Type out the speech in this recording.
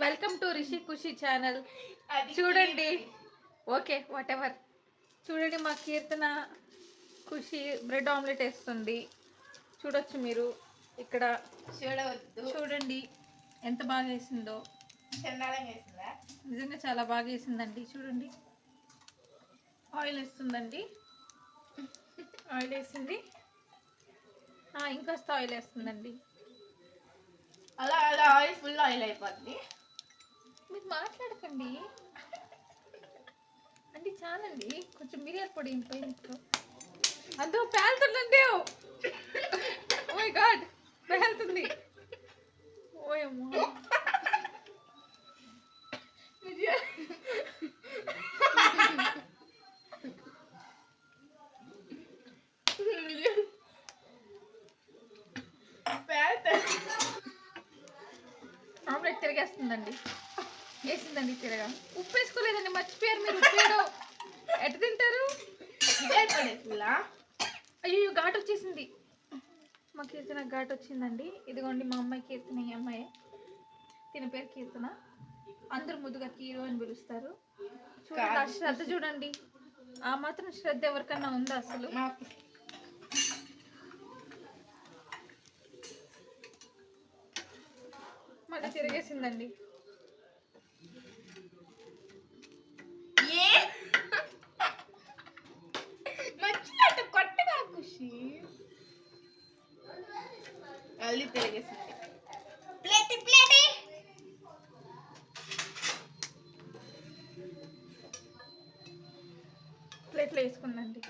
Welcome to Rishi Khushi channel. చూడండి, okay whatever. చూడండి, మా కీర్తన ఖుషి బ్రెడ్ ఆమ్లెట్ వేస్తుంది. చూడొచ్చు మీరు ఇక్కడ. చూడండి ఎంత బాగా వేసిందో. నిజంగా చాలా బాగా వేసిందండి. చూడండి, ఆయిల్ వేస్తుందండి. ఆయిల్ వేసింది, ఇంకొస్త ఆయిల్ వేస్తుందండి. అలా అలా ఆయిల్ ఫుల్ ఆయిల్ అయిపోద్ది. మీరు మాట్లాడకండి అంటే చాలండి. కొంచెం మిరియాల పొడి ఇంట్లో అందు పేలుతుందండి. Oh my God, పేలుతుంది. ఓయమ్మా, ఆమ్లెట్ తిరిగేస్తుందండి. వేసిందండి తిరగా. ఉప్పు వేసుకోలేదండి, మర్చిపోయారు మీరు. ఉప్పు ఎట్ట తింటారు? అయ్యో, ఘాటు వచ్చేసింది. మా కీర్తన ఘాటు వచ్చిందండి. ఇదిగోండి మా అమ్మాయి కీర్తన. ఈ అమ్మాయి, తిన పేరు కీర్తన. అందరూ ముద్దుగా కీరు అని పిలుస్తారు. చూడండి ఆ శ్రద్ధ, చూడండి ఆ మాత్రం శ్రద్ధ ఎవరికన్నా ఉందా అసలు? మళ్ళీ తిరిగేసిందండి. కొట్టగా ఖుషి మళ్ళీ తిరిగేసింది. ప్లేట్లో వేసుకుందండి.